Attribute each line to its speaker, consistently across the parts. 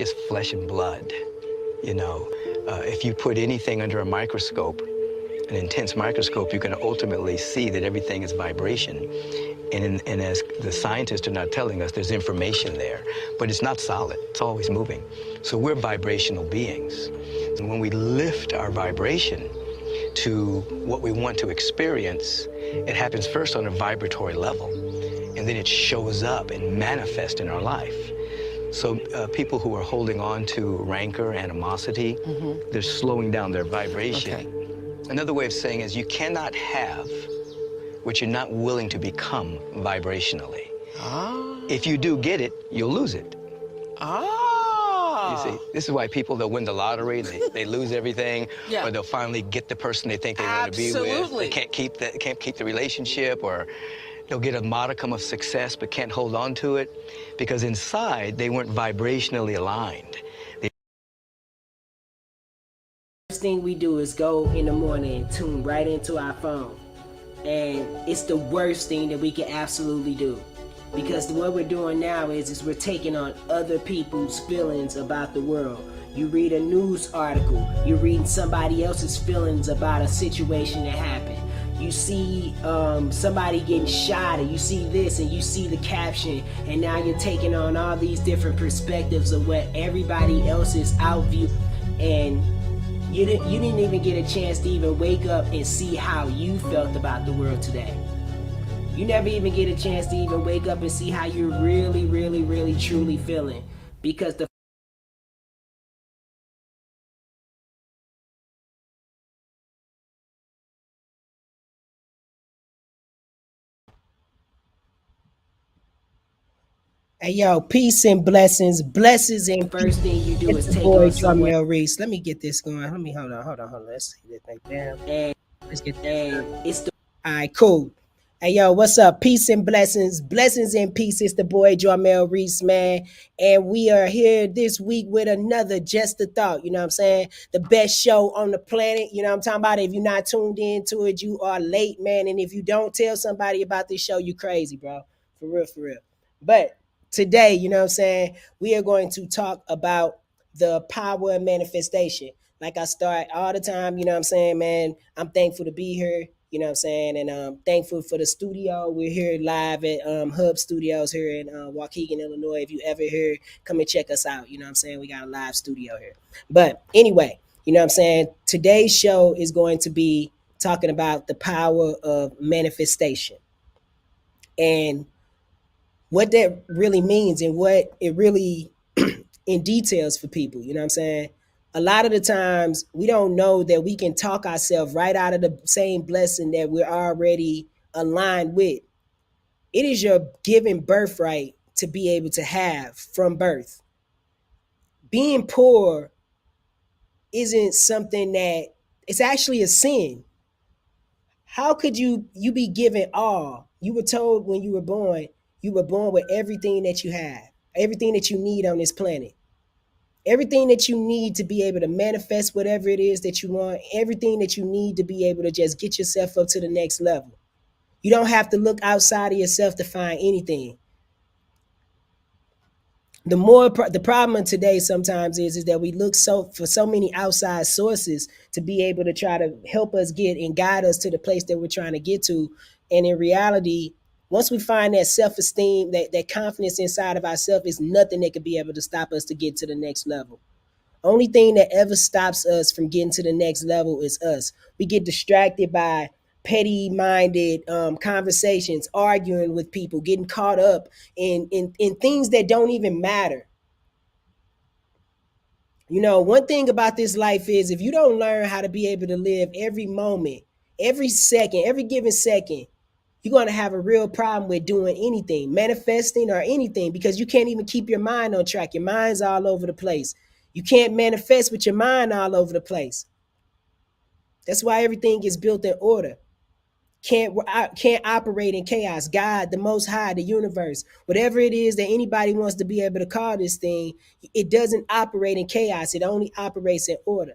Speaker 1: just flesh and blood. You know, if you put anything under a microscope, an intense microscope, you can ultimately see that everything is vibration. And as the scientists are not telling us, there's information there, but it's not solid. It's always moving. So we're vibrational beings. And when we lift our vibration to what we want to experience, it happens first on a vibratory level, and then it shows up and manifests in our life. So people who are holding on to rancor, animosity, they're slowing down their vibration. Okay. Another way of saying is you cannot have what you're not willing to become vibrationally. Ah. If you do get it, you'll lose it. Ah. You see, this is why people, they'll win the lottery, they lose everything, or they'll finally get the person they think they want to be with. They can't keep the relationship, or they'll get a modicum of success but can't hold on to it because inside they weren't vibrationally aligned.
Speaker 2: First thing we do is go in the morning and tune right into our phone. And it's the worst thing that we can absolutely do. Because what we're doing now is we're taking on other people's feelings about the world. You read a news article, you're reading somebody else's feelings about a situation that happened. You see somebody getting shot, and you see this, and you see the caption, and now you're taking on all these different perspectives of what everybody else is out view, and you didn't even get a chance to even wake up and see how you felt about the world today. You never even get a chance to even wake up and see how you're really, really, really, truly feeling, because the Hey yo, peace and blessings. Blessings, and first thing you do is take on somewhere. Reese. Let me get this going. Let me hold on. Let's see this thing down. And let's get that. It's the alright, cool. Hey yo, what's up? Peace and blessings. Blessings and peace. It's the boy Jamel Reese, man. And we are here this week with another Just a Thought. You know what I'm saying? The best show on the planet. You know what I'm talking about? If you're not tuned into it, you are late, man. And if you don't tell somebody about this show, you crazy, bro. For real, for real. But today, you know what I'm saying, we are going to talk about the power of manifestation. Like I start all the time, you know what I'm saying, man, I'm thankful to be here, you know what I'm saying, and thankful for the studio. We're here live at Hub Studios here in Waukegan, Illinois. If you ever here, come and check us out, you know what I'm saying, we got a live studio here. But anyway, you know what I'm saying, today's show is going to be talking about the power of manifestation. And what that really means and what it really in details for people, you know what I'm saying? A lot of the times we don't know that we can talk ourselves right out of the same blessing that we're already aligned with. It is your given birthright to be able to have from birth. Being poor isn't something that, it's actually a sin. How could you be given all? You were told when you were born with everything that you have, everything that you need on this planet, everything that you need to be able to manifest whatever it is that you want, everything that you need to be able to just get yourself up to the next level. You don't have to look outside of yourself to find anything. The problem today sometimes is that we look for so many outside sources to be able to try to help us get and guide us to the place that we're trying to get to. And in reality, once we find that self-esteem, that confidence inside of ourselves, is nothing that could be able to stop us to get to the next level. Only thing that ever stops us from getting to the next level is us. We get distracted by petty-minded conversations, arguing with people, getting caught up in things that don't even matter. You know, one thing about this life is if you don't learn how to be able to live every moment, every second, every given second, you're going to have a real problem with doing anything, manifesting or anything, because you can't even keep your mind on track. Your mind's all over the place. You can't manifest with your mind all over the place. That's why everything is built in order. Can't operate in chaos. God, the Most High, the universe, whatever it is that anybody wants to be able to call this thing, it doesn't operate in chaos. It only operates in order.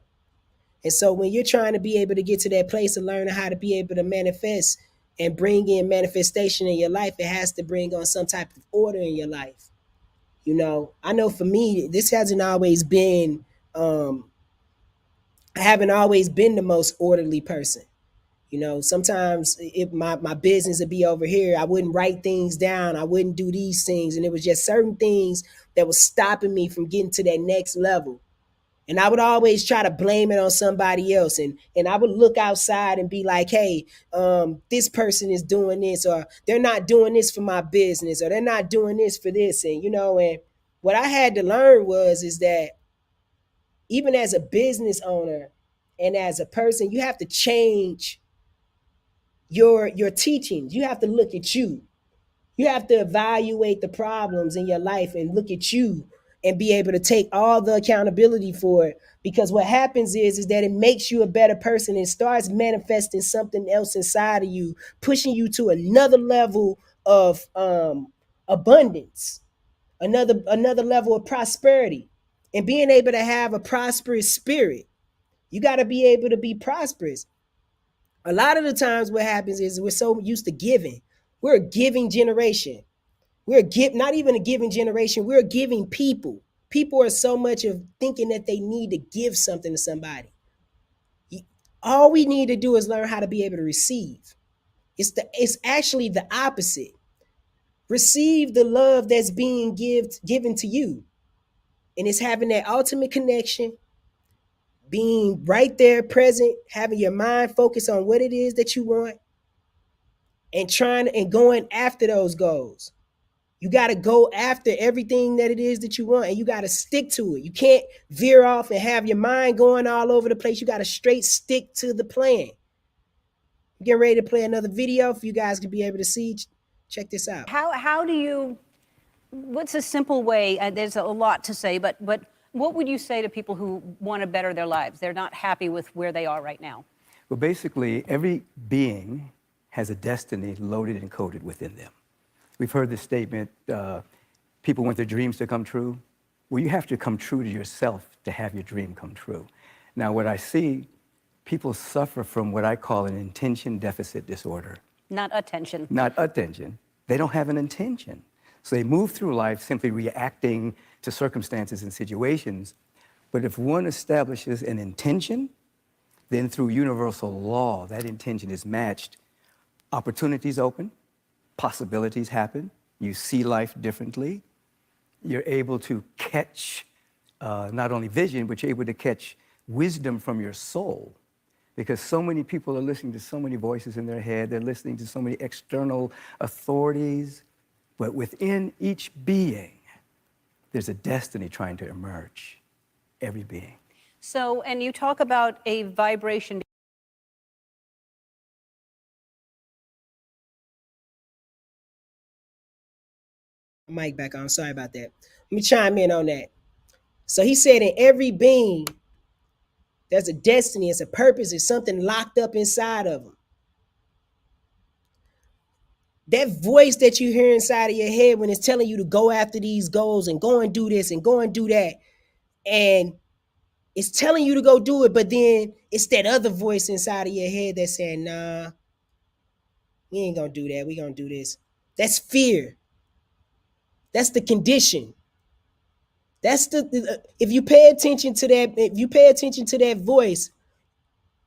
Speaker 2: And so when you're trying to be able to get to that place of learning how to be able to manifest and bring in manifestation in your life, it has to bring on some type of order in your life. I know for me, this hasn't always been. I haven't always been the most orderly person. Sometimes if my business would be over here, I wouldn't write things down. I wouldn't do these things. And it was just certain things that was stopping me from getting to that next level. And I would always try to blame it on somebody else. And I would look outside and be like, hey, this person is doing this, or they're not doing this for my business, or they're not doing this for this. And what I had to learn is that even as a business owner and as a person, you have to change your teachings. You have to look at you. You have to evaluate the problems in your life and look at you and be able to take all the accountability for it. Because what happens is that it makes you a better person and starts manifesting something else inside of you, pushing you to another level of abundance, another level of prosperity, and being able to have a prosperous spirit. You got to be able to be prosperous. A lot of the times what happens is we're so used to giving. We're a giving generation. Not even a giving generation, we're a giving people. People are so much of thinking that they need to give something to somebody. All we need to do is learn how to be able to receive. It's actually the opposite. Receive the love that's being given to you. And it's having that ultimate connection, being right there present, having your mind focused on what it is that you want, and trying and going after those goals. You got to go after everything that it is that you want, and you got to stick to it. You can't veer off and have your mind going all over the place. You got to straight stick to the plan. I'm getting ready to play another video for you guys to be able to see. Check this out.
Speaker 3: How do you, what's a simple way, there's a lot to say, but what would you say to people who want to better their lives? They're not happy with where they are right now.
Speaker 1: Well, basically, every being has a destiny loaded and coded within them. We've heard this statement, people want their dreams to come true. Well, you have to come true to yourself to have your dream come true. Now, what I see, people suffer from what I call an intention deficit disorder.
Speaker 3: Not attention.
Speaker 1: Not attention. They don't have an intention. So they move through life simply reacting to circumstances and situations. But if one establishes an intention, then through universal law, that intention is matched. Opportunities open, possibilities happen, you see life differently, you're able to catch not only vision, but you're able to catch wisdom from your soul. Because so many people are listening to so many voices in their head, they're listening to so many external authorities, but within each being, there's a destiny trying to emerge, every being.
Speaker 3: So, and you talk about a vibration.
Speaker 2: Mic back on. Sorry about that. Let me chime in on that. So he said, in every being, there's a destiny, it's a purpose, it's something locked up inside of them. That voice that you hear inside of your head when it's telling you to go after these goals and go and do this and go and do that, and it's telling you to go do it, but then it's that other voice inside of your head that's saying, nah, we ain't gonna do that, we gonna do this. That's fear. That's the condition. That's if you pay attention to that voice,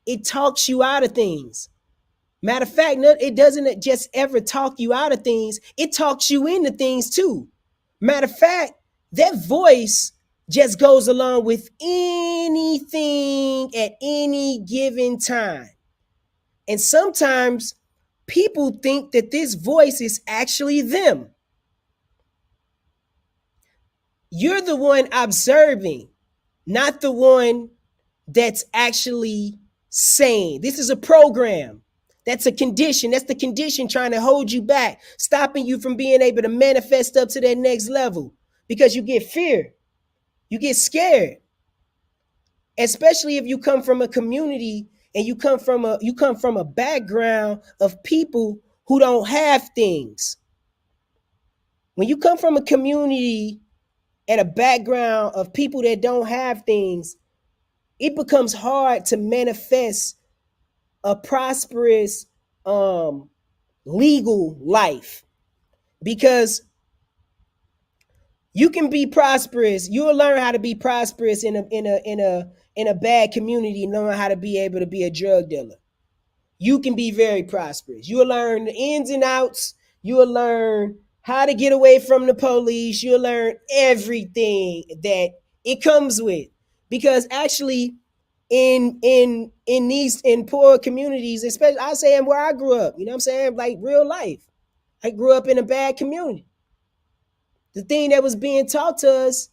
Speaker 2: it talks you out of things. Matter of fact, it doesn't just ever talk you out of things, it talks you into things too. Matter of fact, that voice just goes along with anything at any given time. And sometimes people think that this voice is actually them. You're the one observing, not the one that's actually saying. This is a program. That's a condition. That's the condition trying to hold you back, stopping you from being able to manifest up to that next level, because you get fear. You get scared. Especially if you come from a community and you come from a background of people who don't have things. When you come from a community and a background of people that don't have things, it becomes hard to manifest a prosperous legal life, because You can be prosperous. You will learn how to be prosperous in a bad community and learn how to be able to be a drug dealer. You can be very prosperous. You will learn the ins and outs. You will learn how to get away from the police. You'll learn everything that it comes with. Because actually, in poor communities, especially I say in where I grew up, you know what I'm saying? Like real life. I grew up in a bad community. The thing that was being taught to us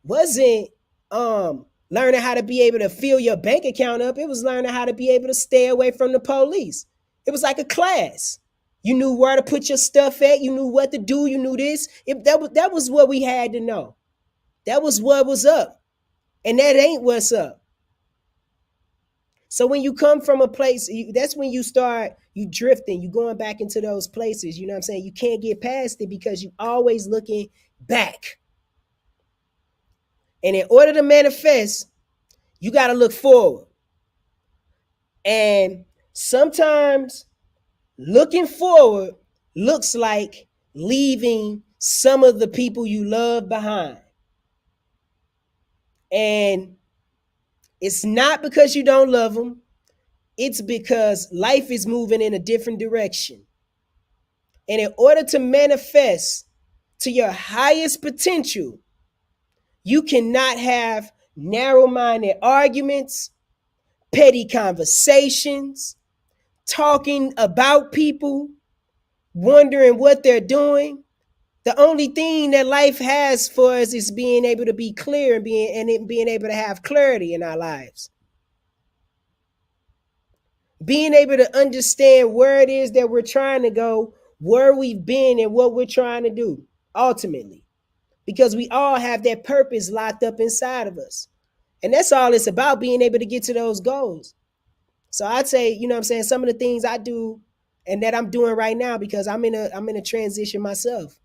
Speaker 2: wasn't learning how to be able to fill your bank account up. It was learning how to be able to stay away from the police. It was like a class. You knew where to put your stuff at. You knew what to do. You knew this. That was what we had to know. That was what was up. And that ain't what's up. So when you come from a place, that's when you start, you drifting, you going back into those places. You know what I'm saying? You can't get past it because you always looking back. And in order to manifest, you got to look forward. And sometimes looking forward looks like leaving some of the people you love behind. And it's not because you don't love them. It's because life is moving in a different direction. And in order to manifest to your highest potential, you cannot have narrow-minded arguments, petty conversations, talking about people, wondering what they're doing. The only thing that life has for us is being able to be clear and being able to have clarity in our lives. Being able to understand where it is that we're trying to go, where we've been, and what we're trying to do ultimately. Because we all have that purpose locked up inside of us. And that's all it's about, being able to get to those goals. So I'd say, you know what I'm saying, some of the things I do and that I'm doing right now, because I'm in a transition myself.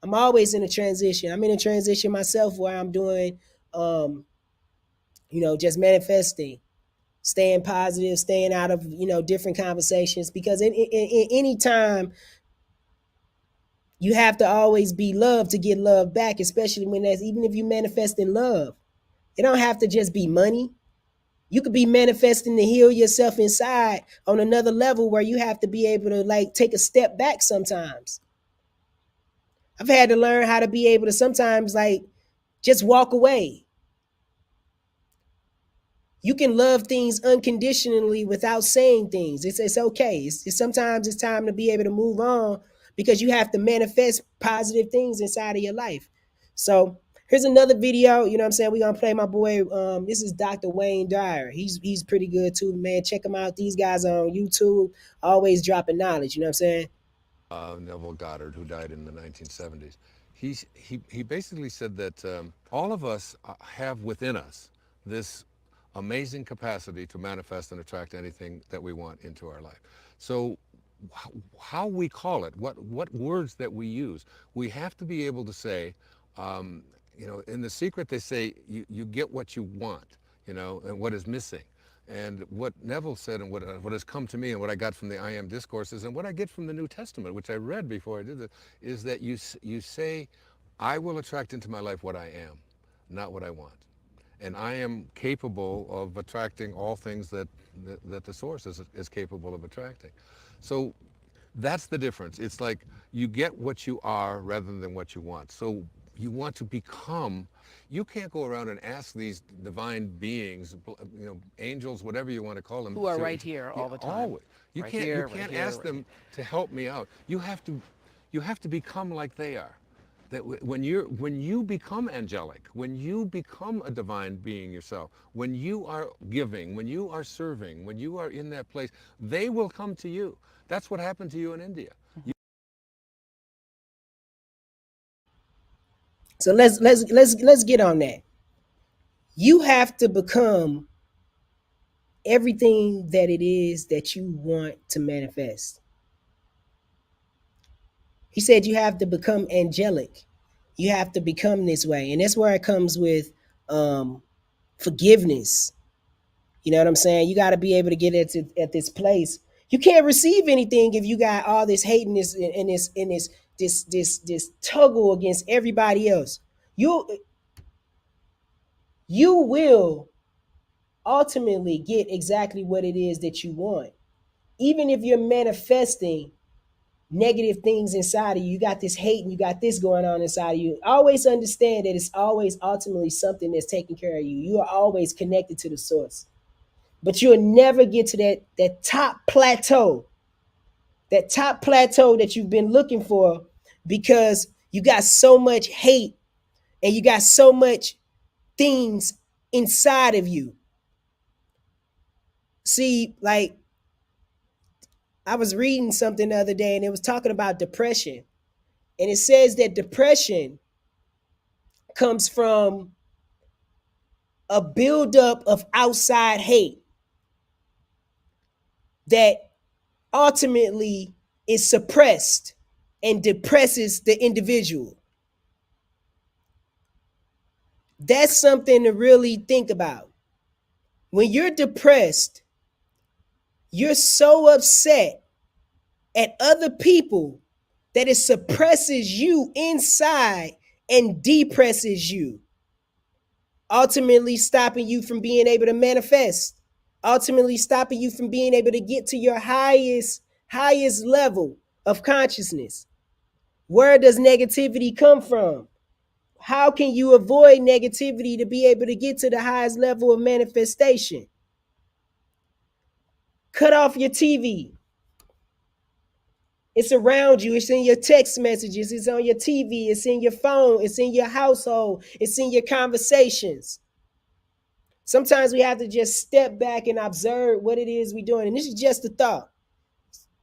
Speaker 2: I'm always in a transition. I'm in a transition myself where I'm doing just manifesting, staying positive, staying out of, different conversations, because in any time you have to always be loved to get love back, especially when that's, even if you manifest in love, it don't have to just be money. You could be manifesting to heal yourself inside on another level where you have to be able to like take a step back sometimes. I've had to learn how to be able to sometimes like just walk away. You can love things unconditionally without saying things. It's okay. It's sometimes it's time to be able to move on, because you have to manifest positive things inside of your life. So here's another video. You know what I'm saying? We're gonna play my boy. This is Dr. Wayne Dyer. He's pretty good too, man. Check him out. These guys are on YouTube, always dropping knowledge. You know what I'm saying?
Speaker 4: Neville Goddard, who died in the 1970s. He basically said that all of us have within us this amazing capacity to manifest and attract anything that we want into our life. So how we call it, what words that we use, we have to be able to say, in The Secret they say you get what you want, and what is missing. And what Neville said, and what has come to me, and what I got from the I Am discourses, and what I get from the New Testament, which I read before I did this, is that you say, I will attract into my life what I am, not what I want. And I am capable of attracting all things that the source is capable of attracting. So that's the difference. It's like you get what you are rather than what you want. So you want to become. You can't go around and ask these divine beings, angels, whatever you want to call them,
Speaker 5: who are right here all the time.
Speaker 4: Always. You can't ask them to help me out. You have to become like they are. That when you become angelic, when you become a divine being yourself, when you are giving, when you are serving, when you are in that place, they will come to you. That's what happened to you in India.
Speaker 2: So let's get on that. You have to become everything that it is that you want to manifest. He said you have to become angelic. You have to become this way. And that's where it comes with forgiveness. You know what I'm saying? You got to be able to get at this place. You can't receive anything if you got all this hate and this tuggle against everybody else. you you will ultimately get exactly what it is that you want. Even if you're manifesting negative things inside of you, you got this hate and you got this going on inside of you. Always understand that it's always ultimately something that's taking care of you. You are always connected to the source. But you'll never get to that top plateau, that you've been looking for, because you got so much hate and you got so much things inside of you. See, like, I was reading something the other day and it was talking about depression. And it says that depression comes from a buildup of outside hate that ultimately is suppressed and depresses the individual. That's something to really think about. When you're depressed, you're so upset at other people that it suppresses you inside and depresses you, ultimately stopping you from being able to manifest, ultimately stopping you from being able to get to your highest level of consciousness. Where does negativity come from? How can you avoid negativity to be able to get to the highest level of manifestation? Cut off your TV. It's around you. It's in your text messages. It's on your TV. It's in your phone. It's in your household. It's in your conversations. Sometimes we have to just step back and observe what it is we're doing. And this is just a thought.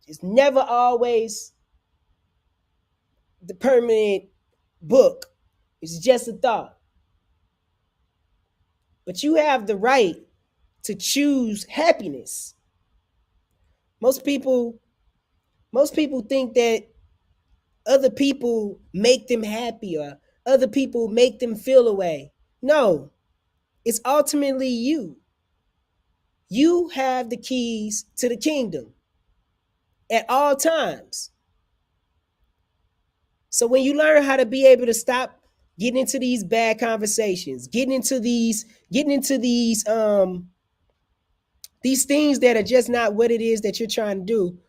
Speaker 2: It's never always the permanent book. It's just a thought. But you have the right to choose happiness. Most people think that other people make them happy or other people make them feel away. No, it's ultimately you. You have the keys to the kingdom at all times. So when you learn how to be able to stop getting into these bad conversations, getting into these things that are just not what it is that you're trying to do,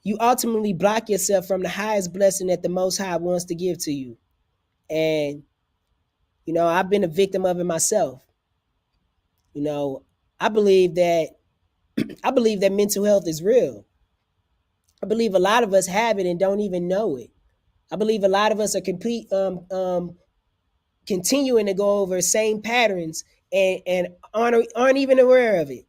Speaker 2: you ultimately block yourself from the highest blessing that the Most High wants to give to you. And I've been a victim of it myself. I believe that mental health is real. I believe a lot of us have it and don't even know it. I believe a lot of us are continuing to go over same patterns and aren't even aware of it,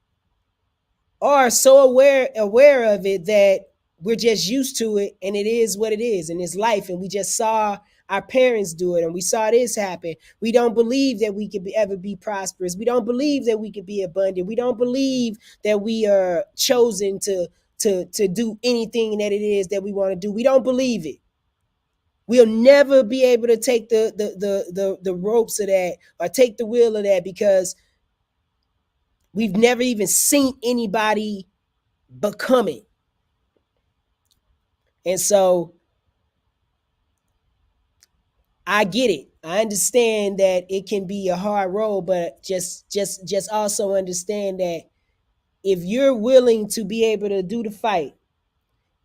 Speaker 2: or so aware of it that we're just used to it, and it is what it is, and it's life, and we just saw our parents do it, and we saw this happen. We don't believe that we could ever be prosperous. We don't believe that we could be abundant. We don't believe that we are chosen to do anything that it is that we want to do. We don't believe it. We'll never be able to take the ropes of that or take the wheel of that, because we've never even seen anybody become it. And so I get it. I understand that it can be a hard road, but just also understand that if you're willing to be able to do the fight,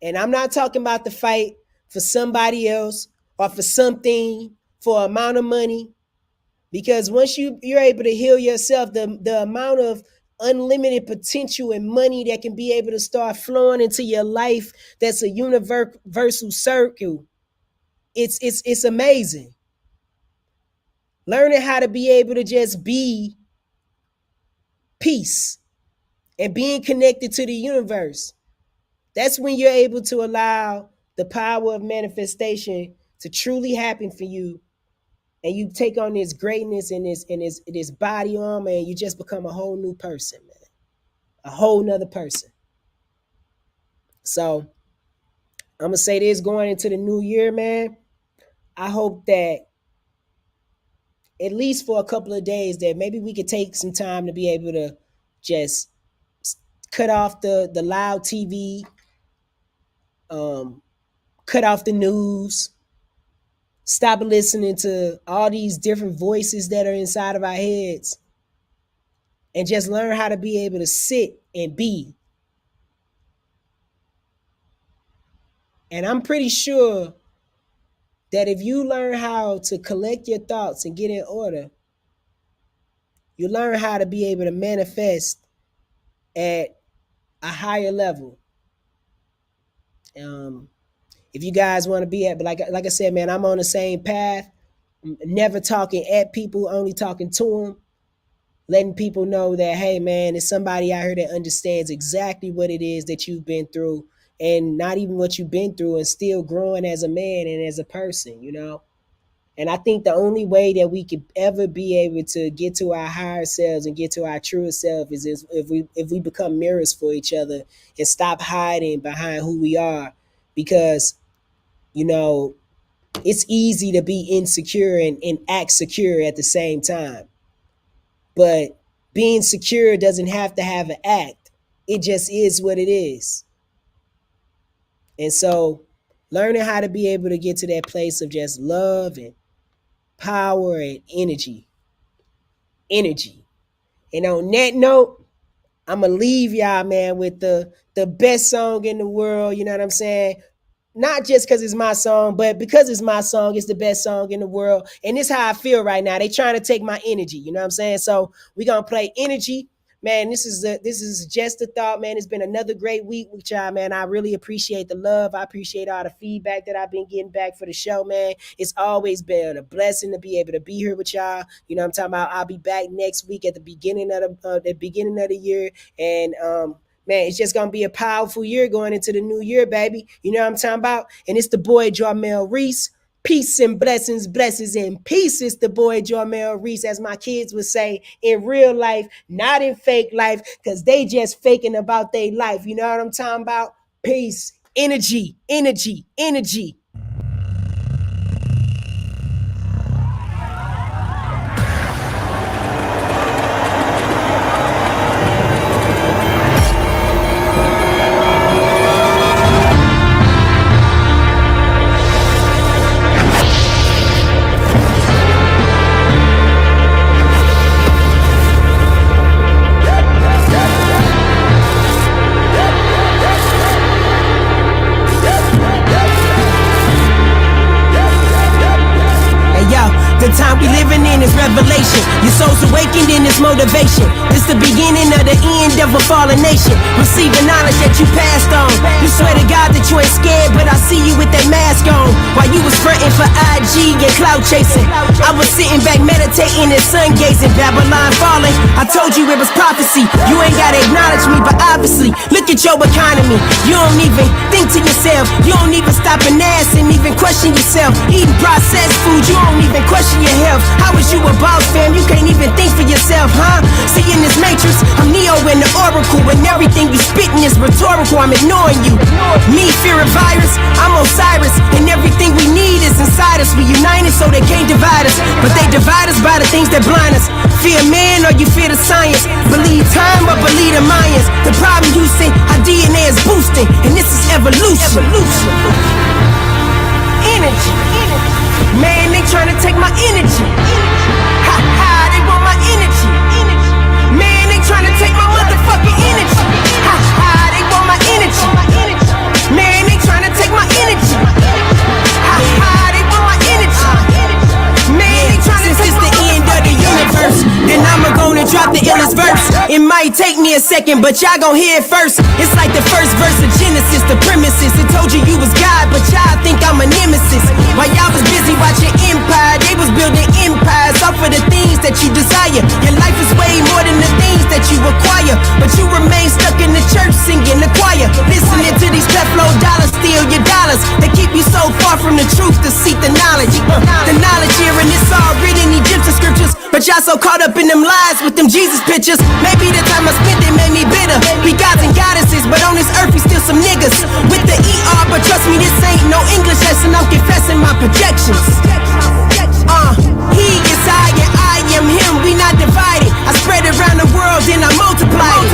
Speaker 2: and I'm not talking about the fight for somebody else or for something, for an amount of money, because once you're able to heal yourself, the amount of unlimited potential and money that can be able to start flowing into your life, that's a universal circle. It's amazing. Learning how to be able to just be peace and being connected to the universe. That's when you're able to allow the power of manifestation to truly happen for you, and you take on this greatness and this body armor, and you just become a whole new person, man. A whole nother person. So I'm gonna say this going into the new year, man. I hope that at least for a couple of days that maybe we could take some time to be able to just cut off the loud TV, cut off the news, Stop listening to all these different voices that are inside of our heads and just learn how to be able to sit and be. And I'm pretty sure that if you learn how to collect your thoughts and get in order, you learn how to be able to manifest at a higher level. If you guys want to be at, but like I said, man, I'm on the same path. I'm never talking at people, only talking to them, letting people know that, hey, man, there's somebody out here that understands exactly what it is that you've been through, and not even what you've been through, and still growing as a man and as a person, you know? And I think the only way that we could ever be able to get to our higher selves and get to our truest self is if we become mirrors for each other and stop hiding behind who we are. Because, you know, it's easy to be insecure and act secure at the same time. But being secure doesn't have to have an act. It just is what it is. And so learning how to be able to get to that place of just love and power and energy. And on that note, I'm going to leave y'all, man, with the best song in the world. You know what I'm saying? Not just because it's my song, but because it's my song, it's the best song in the world. And this is how I feel right now. They trying to take my energy. You know what I'm saying? So we're going to play Energy. Man, this is just a thought, man. It's been another great week with y'all, man. I really appreciate the love. I appreciate all the feedback that I've been getting back for the show, man. It's always been a blessing to be able to be here with y'all. You know what I'm talking about? I'll be back next week at the beginning of the year. And man, it's just going to be a powerful year going into the new year, baby. You know what I'm talking about? And it's the boy, Jarmel Reese. Peace and blessings, blessings and peace. It's the boy, Jarmel Reese, as my kids would say, in real life, not in fake life, because they just faking about their life. You know what I'm talking about? Peace, energy, energy, energy. The time we living in is revelation. Your soul's awakened in this motivation. It's the beginning of the end of a fallen nation. Receiving knowledge that you passed on. You swear to God that you ain't scared, but I see you with that mask on. While you was fronting for IG and cloud chasing, I was sitting back meditating and sun gazing. Babylon falling, I told you it was prophecy. You ain't gotta acknowledge me, but obviously, look at your economy. You don't even think to yourself. You don't even stop and ask and even question yourself. Eating processed food, you don't even question your health. How is you a boss, fam? You can't even think for yourself, huh? See, in this matrix, I'm Neo in the oracle, and everything you spitting is rhetorical. I'm ignoring you. Me fear a virus, I'm Osiris, and everything we need is inside us. We united so they can't divide us, but they divide us by the things that blind us. Fear man or you fear the science? Believe time or believe the Mayans? The problem you see, our DNA is boosting, and this is evolution. Energy. Man, they trying to take my energy. Ha ha, they want my energy. Man, they trying to take my motherfucking energy. Ha ha, they want my energy. Man, they trying to take my energy. Ha ha, they want my energy. Man, they trying to take my end of the universe. Then I'ma gonna drop the illest verse. It might take me a second, but y'all gon' hear it first. It's like the first verse of Genesis, the premises. It told you was God, but y'all think I'm a nemesis. While y'all was busy watching Empire, they was building empires off of the things that you desire. Your life is way more than the things that you acquire, but you remain stuck in the church singing the choir, listening to these Peplo dollars steal your dollars. They keep you so far from the truth to seek the knowledge. The knowledge here, and it's all written in Egyptian scriptures, but y'all so caught up in them lies with them Jesus pictures. Maybe the time I spent it made me bitter. We gods and goddesses, but on this earth we still some niggas with the ER. But trust me, this ain't no English lesson. I'm confessing my projections. He is I and I am him. We not divided. I spread it around the world, then I multiply it.